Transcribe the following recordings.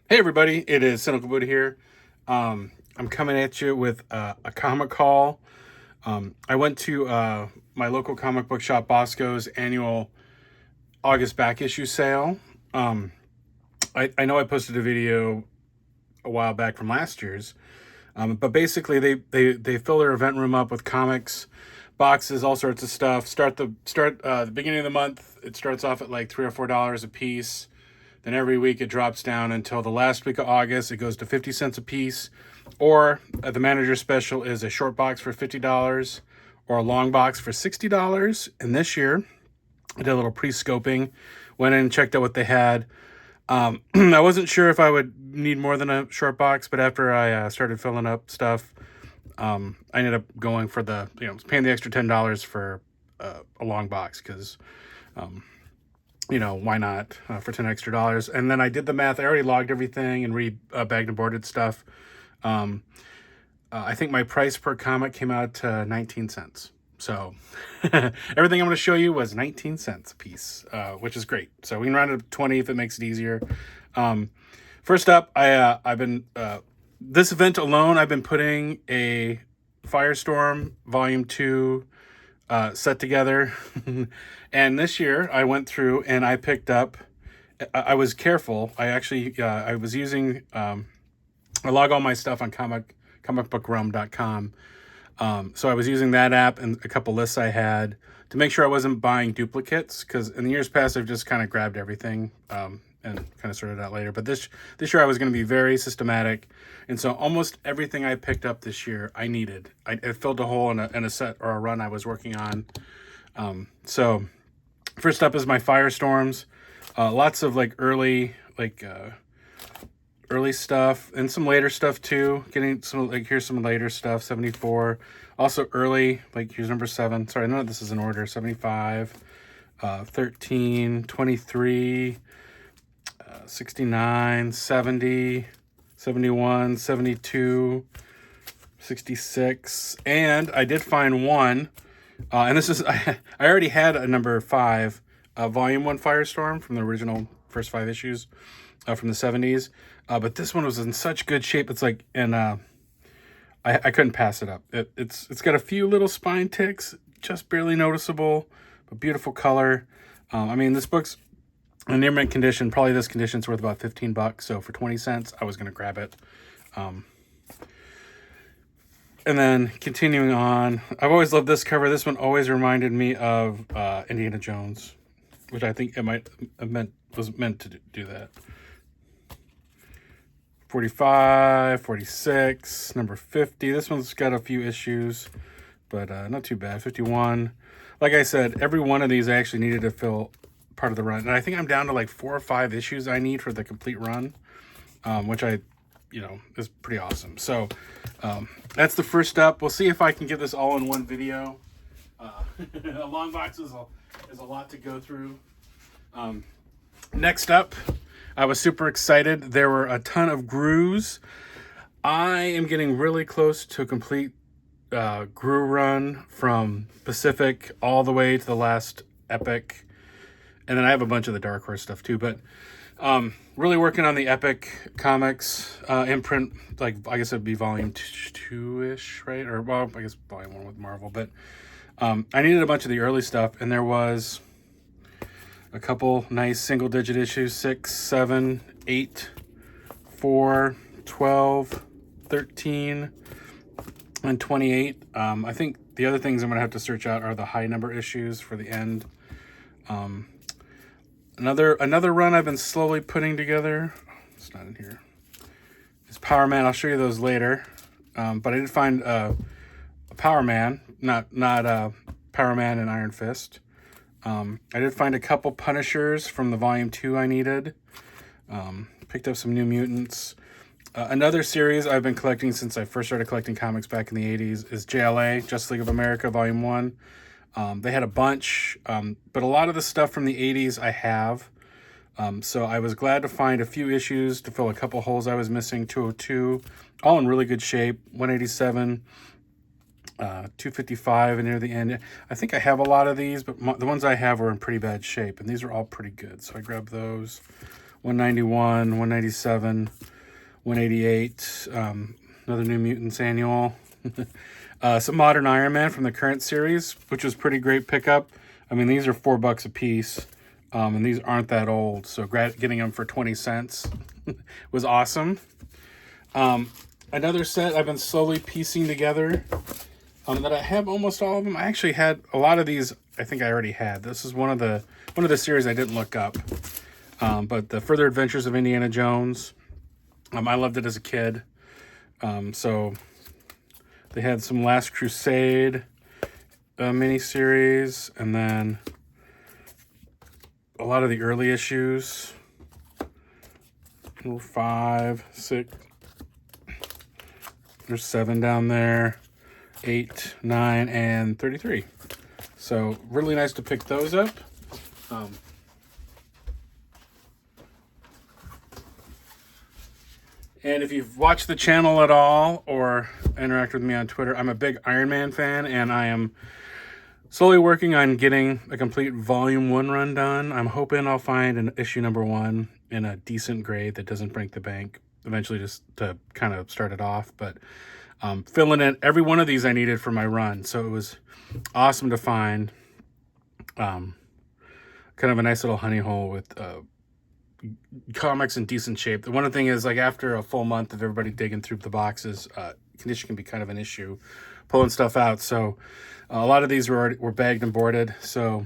Hey everybody, it is Cynical Buddha here. I'm coming at you with a comic haul. I went to my local comic book shop, Bosco's annual August back issue sale. Um, I know I posted a video a while back from last year's, but basically they fill their event room up with comics, boxes, all sorts of stuff. The beginning of the month. It starts off at like $3 or $4 a piece. Then every week it drops down until the last week of August. It goes to 50 cents a piece. Or the manager special is a short box for $50 or a long box for $60. And this year I did a little pre-scoping, went in and checked out what they had. I wasn't sure if I would need more than a short box, but after I started filling up stuff, I ended up going for paying the extra $10 for a long box because why not for 10 extra dollars? And then I did the math. I already logged everything and bagged and boarded stuff. I think my price per comic came out to 19 cents. So everything I'm going to show you was 19 cents a piece, which is great. So we can round it up to 20 if it makes it easier. First up, I've been, this event alone, I've been putting a Firestorm Volume 2 set together. And this year I went through and I picked up, I was careful. I was using, I log all my stuff on comicbookrealm.com. So I was using that app and a couple lists I had to make sure I wasn't buying duplicates, because in the years past I've just kind of grabbed everything and kind of sorted it out later. But this year I was going to be very systematic, and so almost everything I picked up this year I needed. It filled a hole in a set or a run I was working on. So first up is my Firestorms. Lots of early stuff and some later stuff too. Getting some, here's some later stuff. 74, also early, here's number 7. Sorry, none of this is in order. 75, 13, 23, 69, 70, 71, 72, 66. And I did find one, and this is, I already had a number 5, Volume 1 Firestorm from the original first 5 issues from the 70s. But this one was in such good shape. It's I couldn't pass it up. It's got a few little spine ticks, just barely noticeable, but beautiful color. This book's in near mint condition. Probably this condition's worth about $15. So for 20 cents, I was going to grab it. And then continuing on, I've always loved this cover. This one always reminded me of Indiana Jones, which I think it might have was meant to do that. 45, 46, number 50. This one's got a few issues, but not too bad. 51. Like I said, every one of these I actually needed to fill part of the run. And I think I'm down to 4 or 5 issues I need for the complete run, which is pretty awesome. So that's the first step. We'll see if I can get this all in one video. A long box is a lot to go through. Next up, I was super excited. There were a ton of Grus. I am getting really close to a complete Gru run from Pacific all the way to the last Epic. And then I have a bunch of the Dark Horse stuff too. But really working on the Epic comics imprint. I guess it'd be volume 2-ish, right? Or, well, I guess volume 1 with Marvel. But I needed a bunch of the early stuff. And there was a couple nice single-digit issues, 6, 7, 8, 4, 12, 13, and 28. I think the other things I'm going to have to search out are the high number issues for the end. Another run I've been slowly putting together, it's not in here, is Power Man. I'll show you those later. But I did find a Power Man, not Power Man and Iron Fist. I did find a couple Punishers from the Volume 2 I needed. Picked up some New Mutants. Another series I've been collecting since I first started collecting comics back in the 80s is JLA, Justice League of America, Volume 1. They had a bunch, but a lot of the stuff from the 80s I have. So I was glad to find a few issues to fill a couple holes I was missing. 202, all in really good shape. 187. 255 and near the end. I think I have a lot of these, but the ones I have are in pretty bad shape, and these are all pretty good, so I grabbed those. 191, 197, 188, another New Mutants annual. Some Modern Iron Man from the current series, which was pretty great pickup. I mean, these are $4 a piece, and these aren't that old, so getting them for 20 cents was awesome. Another set I've been slowly piecing together, that I have almost all of them. I actually had a lot of these. I think I already had. This is one of the series I didn't look up, but the Further Adventures of Indiana Jones. I loved it as a kid. So they had some Last Crusade miniseries, and then a lot of the early issues. 5, 6. There's 7 down there. 8, 9, and 33. So really nice to pick those up. And if you've watched the channel at all or interact with me on Twitter, I'm a big Iron Man fan, and I am slowly working on getting a complete Volume 1 run done. I'm hoping I'll find an issue number 1 in a decent grade that doesn't break the bank eventually, just to kind of start it off. But filling in every one of these I needed for my run, so it was awesome to find kind of a nice little honey hole with comics in decent shape. The one thing is, like, after a full month of everybody digging through the boxes, condition can be kind of an issue pulling stuff out. So a lot of these were bagged and boarded. So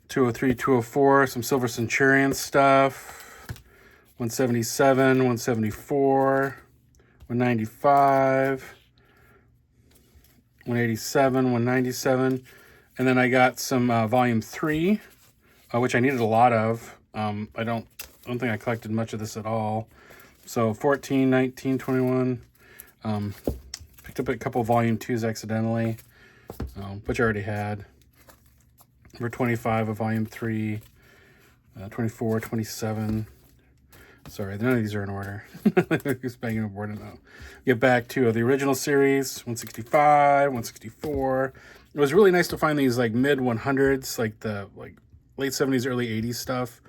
203, 204, some Silver Centurion stuff, 177, 174, 195, 187, 197, and then I got some Volume 3, which I needed a lot of. I don't think I collected much of this at all. So 14, 19, 21. Picked up a couple Volume 2s accidentally, which I already had. Number 25 of Volume 3, 24, 27. Sorry, none of these are in order. Just banging aboard now. Get back to the original series, 165, 164. It was really nice to find these like mid 100s, like the late 70s, early 80s stuff,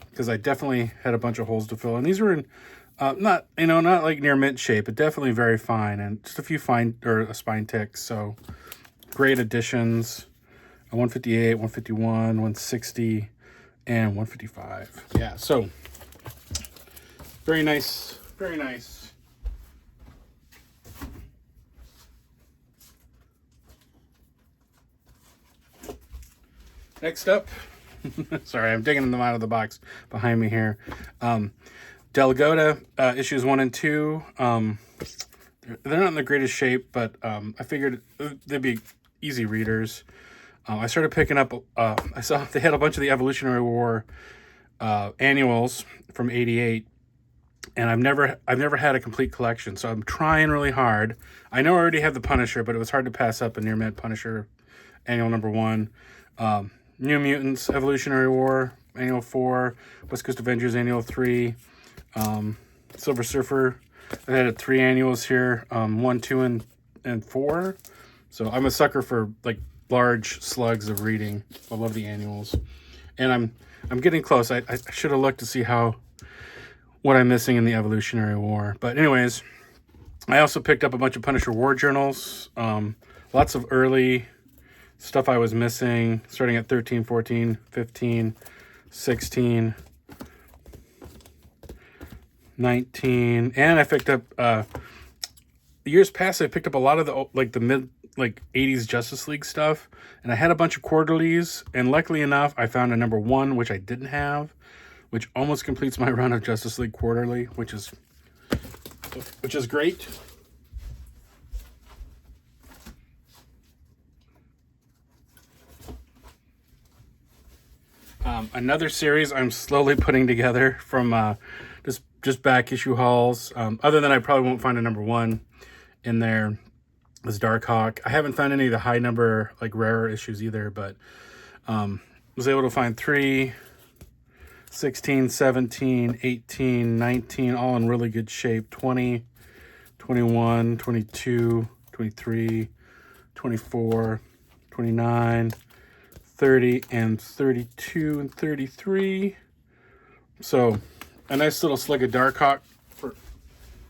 because I definitely had a bunch of holes to fill, and these were in not like near mint shape, but definitely very fine, and just a few spine ticks. So great additions. 158, 151, 160, and 155. Yeah, so very nice, very nice. Next up, sorry, I'm digging them out of the box behind me here. Delgota issues 1 and 2. They're not in the greatest shape, but I figured they'd be easy readers. I started picking up, I saw they had a bunch of the Evolutionary War annuals from '88, and I've never had a complete collection, so I'm trying really hard. I know I already have the Punisher, but it was hard to pass up a near mint Punisher annual number 1. New Mutants Evolutionary War annual 4, West Coast Avengers annual 3, Silver Surfer. I had 3 annuals here, 1, 2, and 4. So I'm a sucker for like large slugs of reading. I love the annuals, and I'm getting close. I should have looked to see what I'm missing in the Evolutionary War. But anyways, I also picked up a bunch of Punisher War journals. Lots of early stuff I was missing, starting at 13, 14, 15, 16, 19, and I picked up years past. I picked up a lot of the mid 80s Justice League stuff, and I had a bunch of quarterlies, and luckily enough I found a number 1 which I didn't have, which almost completes my run of Justice League Quarterly, which is great. Another series I'm slowly putting together from just back issue hauls. Other than I probably won't find a number 1 in there, is Darkhawk. I haven't found any of the high number, like rarer issues either, but was able to find 3, 16, 17, 18, 19, all in really good shape. 20, 21, 22, 23, 24, 29, 30 and 32 and 33. So a nice little slug of Darkhawk for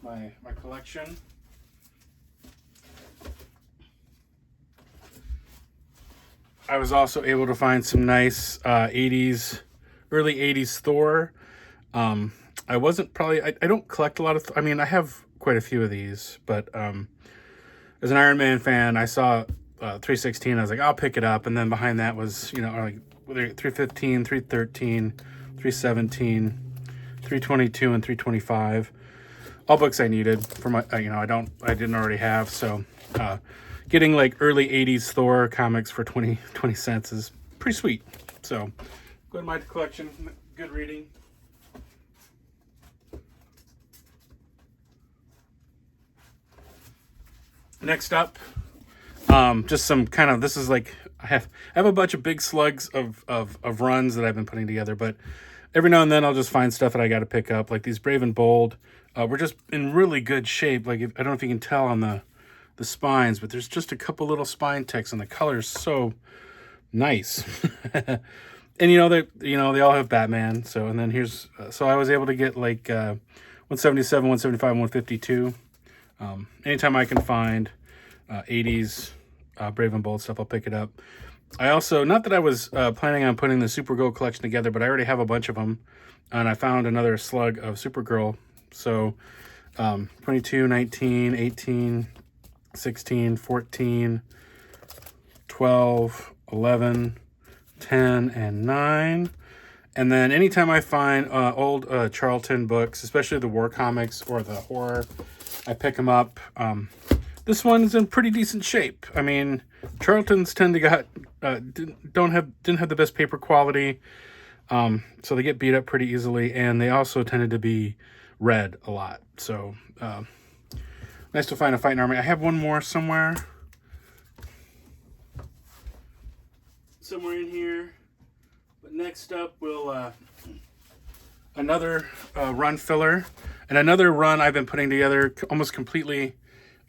my collection. I was also able to find some nice early 80s Thor. I wasn't probably, I don't collect a lot of, I mean, I have quite a few of these, but as an Iron Man fan, I saw 316, I was like, I'll pick it up. And then behind that was, you know, like 315, 313, 317, 322, and 325. All books I needed for my, you know, I didn't already have. So getting like early 80s Thor comics for 20 cents is pretty sweet. So go to my collection. Good reading. Next up, just some kind of, this is like, I have a bunch of big slugs of runs that I've been putting together, but every now and then I'll just find stuff that I got to pick up, like these Brave and Bold. We're just in really good shape. Like, I don't know if you can tell on the spines, but there's just a couple little spine ticks, and the color's so nice. And they all have Batman. So, and then here's so I was able to get like 177, 175, 152. Anytime I can find 80s Brave and Bold stuff, I'll pick it up. I also, not that I was planning on putting the Supergirl collection together, but I already have a bunch of them, and I found another slug of Supergirl. So 22, 19, 18, 16, 14, 12, 11, 10, and 9. And then anytime I find old Charlton books, especially the war comics or the horror, I pick them up. This one's in pretty decent shape. I mean, Charltons tend to didn't have the best paper quality, so they get beat up pretty easily, and they also tended to be read a lot. So nice to find a fighting army. I have one more somewhere in here. But next up, we'll another run filler, and another run I've been putting together almost completely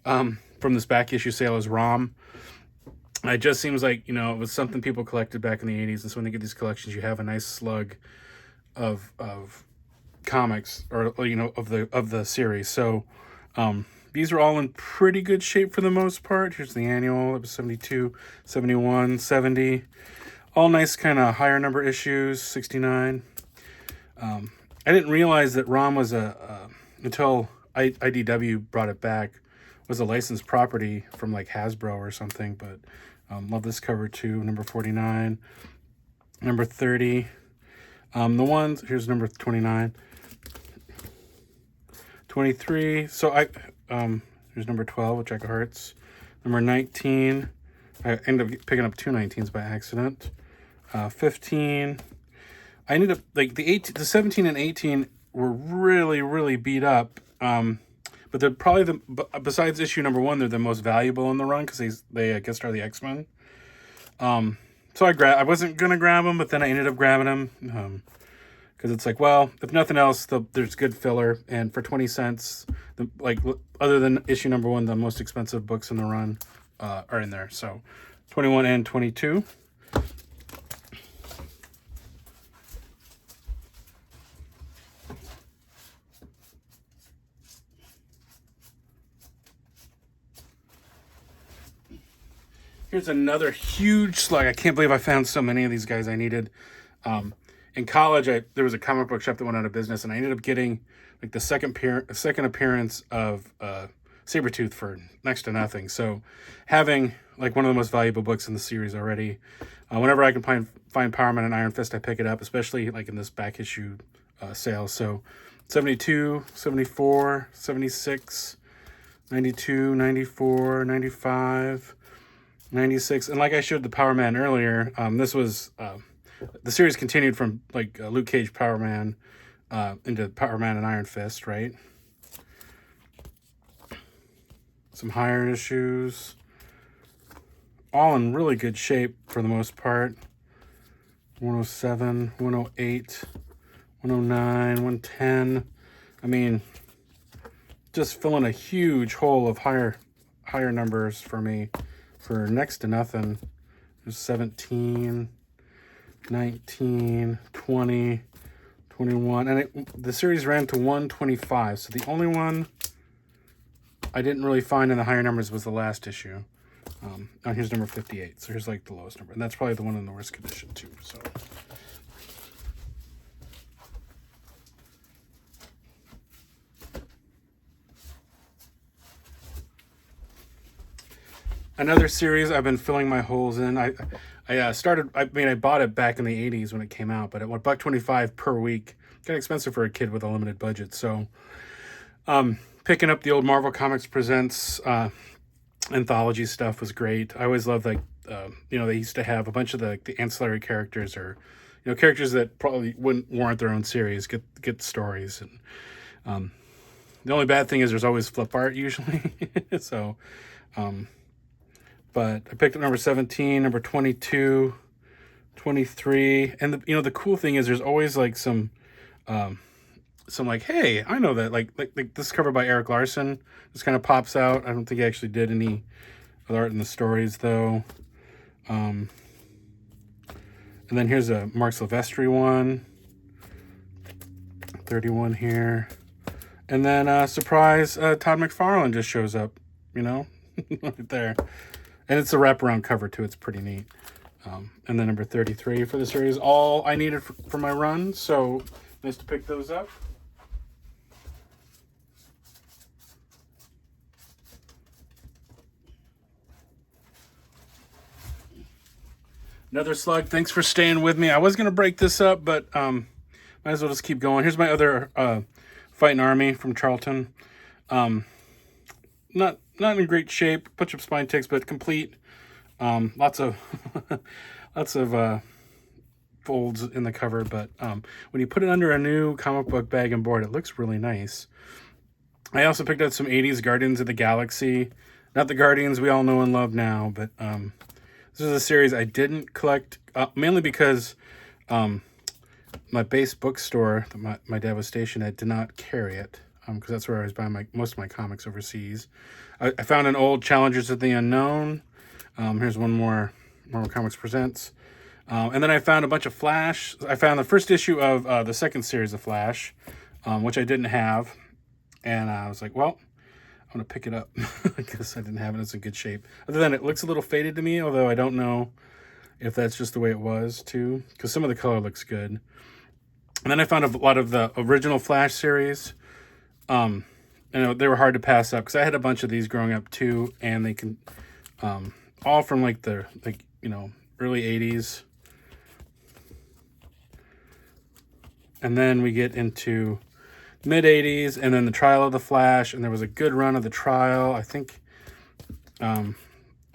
from this back issue sale is ROM. It just seems like, you know, it was something people collected back in the 80s, and so when they get these collections, you have a nice slug of comics, or, you know, of the series. So these are all in pretty good shape for the most part. Here's the annual. It was 72, 71, 70. All nice kind of higher number issues, 69. I didn't realize that ROM was until IDW brought it back, was a licensed property from like Hasbro or something. But love this cover too. Number 49, number 30. Here's number 29, 23. So here's number 12 with Jack of Hearts. Number 19. I ended up picking up two 19s by accident. 15. I ended up, like, the 17 and 18 were really, really beat up. But they're probably besides issue number 1, they're the most valuable in the run, because they I guess are the X-Men. So I wasn't gonna grab them, but then I ended up grabbing them, because it's like, well, if nothing else, there's good filler, and for 20 cents, other than issue number 1, the most expensive books in the run are in there. So 21 and 22. Here's another huge slug. I can't believe I found so many of these guys I needed. In college, there was a comic book shop that went out of business, and I ended up getting like the second appearance of Sabretooth for next to nothing. So having like one of the most valuable books in the series already, whenever I can find Power Man and Iron Fist, I pick it up, especially like in this back issue sale. So 72, 74, 76, 92, 94, 95, 96, and like I showed the Power Man earlier, this was the series continued from like Luke Cage Power Man into Power Man and Iron Fist, right? Some higher issues, all in really good shape for the most part. 107, 108, 109, 110. I mean, just filling a huge hole of higher numbers for me. For next to nothing. There's 17, 19, 20, 21, and the series ran to 125. So the only one I didn't really find in the higher numbers was the last issue. And here's number 58. So here's like the lowest number, and that's probably the one in the worst condition too. So. Another series I've been filling my holes in. I bought it back in the 80s when it came out, but at $1.25 per week, kind of expensive for a kid with a limited budget. So, picking up the old Marvel Comics Presents anthology stuff was great. I always loved, like, they used to have a bunch of the ancillary characters, or characters that probably wouldn't warrant their own series get stories. And the only bad thing is there's always flip art usually. So. But I picked up number 17, number 22, 23, and the cool thing is there's always like some like, hey, I know that, like this cover by Eric Larson. This kind of pops out. I don't think he actually did any other art in the stories though. And then here's a Mark Silvestri one, 31 here, and then surprise, Todd McFarlane just shows up, right there. And it's a wraparound cover, too. It's pretty neat. And then number 33 for the series. All I needed for my run. So, nice to pick those up. Another slug. Thanks for staying with me. I was going to break this up, but might as well just keep going. Here's my other Fighting Army from Charlton. Not in great shape, bunch of spine ticks, but complete. Lots of folds in the cover, but when you put it under a new comic book bag and board, it looks really nice. I also picked up some 80s Guardians of the Galaxy. Not the Guardians we all know and love now, but this is a series I didn't collect, mainly because my base bookstore that my dad was stationed at did not carry it. Because that's where I was buying most of my comics overseas. I found an old Challengers of the Unknown. Here's one more Marvel Comics Presents. And then I found a bunch of Flash. I found the first issue of the second series of Flash, which I didn't have. And I was like, well, I'm going to pick it up. I guess I didn't have it. It's in good shape. Other than it looks a little faded to me, although I don't know if that's just the way it was, too. Because some of the color looks good. And then I found a lot of the original Flash series. They were hard to pass up because I had a bunch of these growing up too, and they can all from like the early 80s. And then we get into mid 80s, and then the Trial of the Flash, and there was a good run of the Trial. I think I'm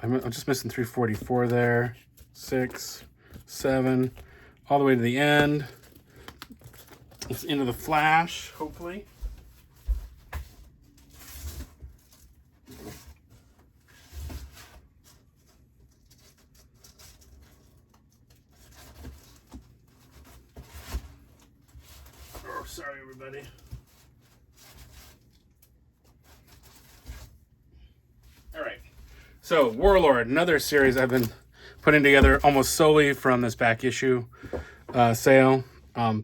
just missing 344 there, 6, 7, all the way to the end. It's into the Flash, hopefully. Sorry, everybody. All right. So, Warlord, another series I've been putting together almost solely from this back issue sale.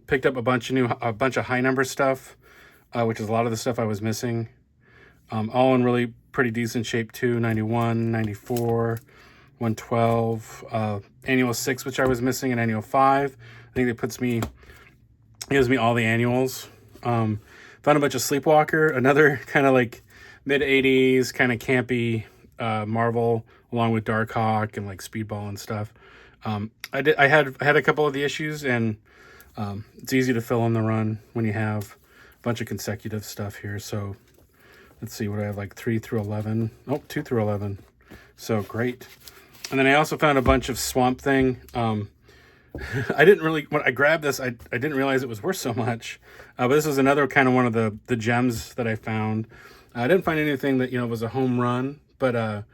Picked up a bunch of high number stuff, which is a lot of the stuff I was missing. All in really pretty decent shape too. 91, 94, 112, annual 6, which I was missing, and annual 5. I think it gives me all the annuals. Found a bunch of Sleepwalker, another kind of like mid 80s kind of campy Marvel, along with Darkhawk and like Speedball and stuff. I had a couple of the issues, and it's easy to fill in the run when you have a bunch of consecutive stuff here. So let's see what I have, like 3 through 11. Oh, 2 through 11. So great. And then I also found a bunch of Swamp Thing. When I grabbed this, I didn't realize it was worth so much. But this was another kind of one of the gems that I found. I didn't find anything that, was a home run, but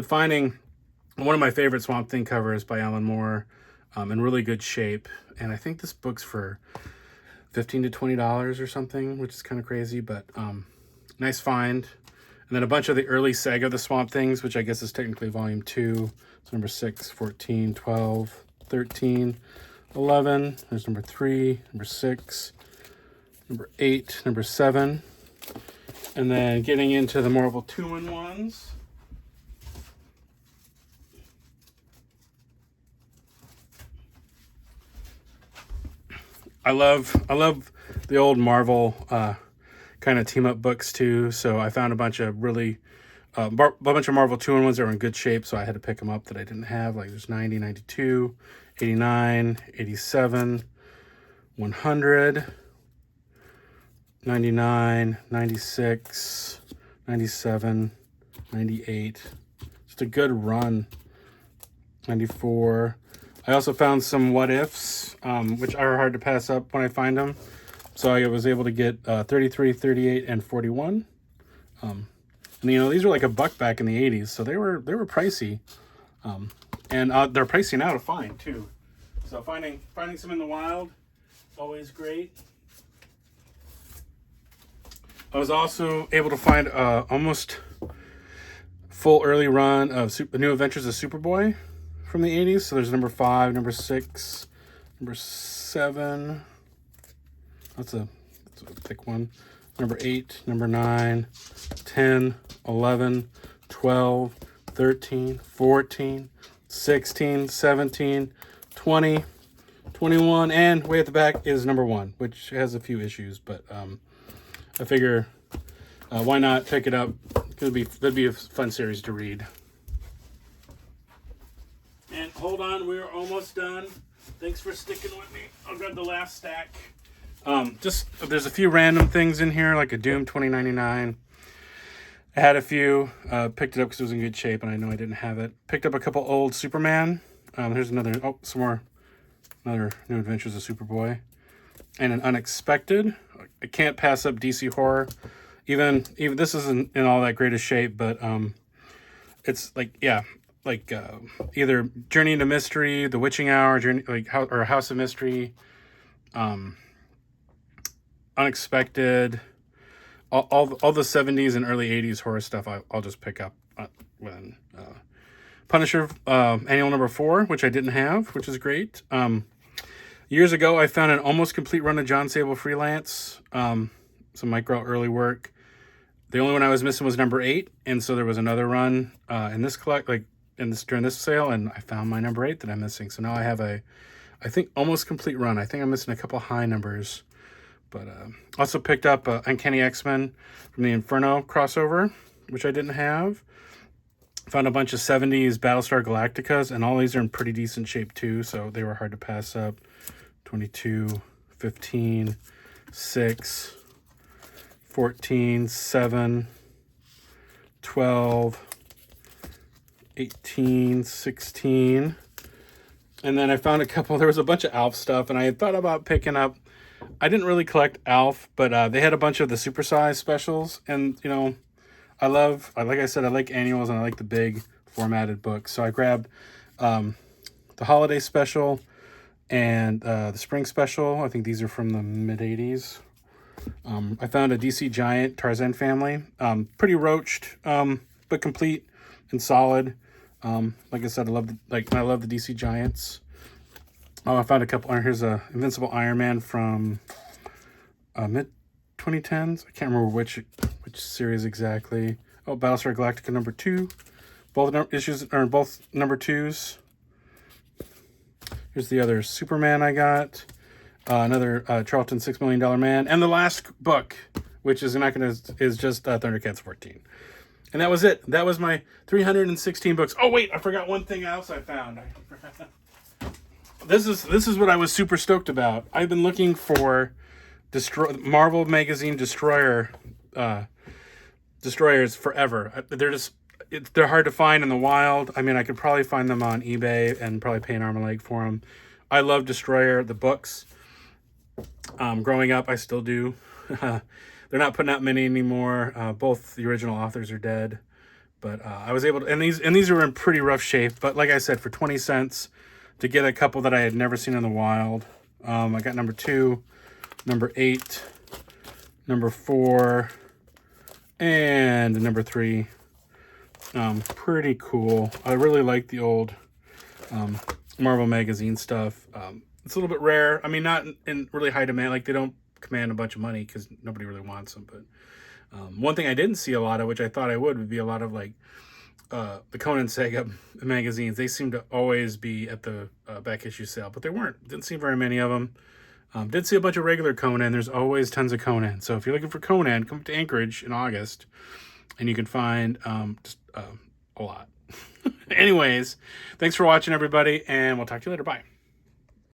finding one of my favorite Swamp Thing covers by Alan Moore, in really good shape. And I think this book's for $15 to $20 or something, which is kind of crazy, but nice find. And then a bunch of the early Saga of the Swamp Things, which I guess is technically volume 2. It's number 6, 14, 12, 13, 11. There's number 3, number 6, number 8, number 7. And then getting into the Marvel 2-in-1s. I love the old Marvel kind of team up books too. So I found a bunch of really a bunch of Marvel 2-in-1s that were in good shape, so I had to pick them up that I didn't have. Like there's 90, 92, 89, 87, 100, 99, 96, 97, 98. Just a good run. 94. I also found some what ifs, which are hard to pass up when I find them. So I was able to get 33, 38, and 41. And you know, these were like $1 back in the 80s, so they were pricey. And they're pricey now to find too. So finding some in the wild, always great. I was also able to find almost full early run of New Adventures of Superboy from the 80s. So there's number 5, number 6, number 7. That's a thick one. Number 8, number 9, 10, 11, 12, 13, 14, 16, 17, 20, 21, and way at the back is number 1, which has a few issues, but I figure why not pick it up? That'd be a fun series to read. And hold on, we're almost done. Thanks for sticking with me. I'll grab the last stack. There's a few random things in here, like a Doom 2099. I had a few, picked it up because it was in good shape, and I know I didn't have it. Picked up a couple old Superman. Here's another, another New Adventures of Superboy. And an Unexpected. I can't pass up DC Horror. Even this isn't in all that great a shape, but it's either Journey into Mystery, The Witching Hour, or House of Mystery, Unexpected, all the 70s and early 80s horror stuff. I'll just pick up when Punisher annual number 4, which I didn't have, which is great. Years ago, I found an almost complete run of John Sable Freelance, some micro early work. The only one I was missing was number 8, and so there was another run in this during this sale, and I found my number 8 that I'm missing. So now I have I think almost complete run. I think I'm missing a couple high numbers. But also picked up Uncanny X-Men from the Inferno crossover, which I didn't have. Found a bunch of 70s Battlestar Galacticas, and all these are in pretty decent shape too, so they were hard to pass up. 22, 15, 6, 14, 7, 12, 18, 16. And then I found a couple, there was a bunch of Alf stuff, and I had thought about picking up, I didn't really collect Alf, but they had a bunch of the supersize specials, and you know, like I said, I like annuals and I like the big formatted books. So I grabbed the holiday special and the spring special. I think these are from the mid 80s. I found a DC Giant Tarzan family, pretty roached, but complete and solid. Like I said, I love the DC Giants. I found a couple. Here's a Invincible Iron Man from mid 2010s. I can't remember which series exactly. Oh, Battlestar Galactica number 2. Both issues are both number 2s. Here's the other Superman I got. Another Charlton $6 Million Man, and the last book, which is just Thundercats 14. And that was it. That was my 316 books. Oh wait, I forgot one thing else I found. This is what I was super stoked about. I've been looking for Marvel Magazine destroyers forever. They're hard to find in the wild. I mean, I could probably find them on eBay and probably pay an arm and a leg for them. I love Destroyer, the books. Growing up, I still do. They're not putting out many anymore. Both the original authors are dead. But I was able to, and these are in pretty rough shape. But like I said, for 20 cents to get a couple that I had never seen in the wild. I got number 2, number 8, number 4, and number 3. Pretty cool. I really like the old Marvel Magazine stuff. It's a little bit rare. I mean, not in really high demand. Like, they don't command a bunch of money because nobody really wants them. But one thing I didn't see a lot of, which I thought I would be a lot of, like, the Conan Saga magazines. They seem to always be at the back issue sale, but there weren't. Didn't see very many of them. Did see a bunch of regular Conan. There's always tons of Conan. So if you're looking for Conan, come to Anchorage in August, and you can find just a lot. Anyways, thanks for watching, everybody, and we'll talk to you later. Bye.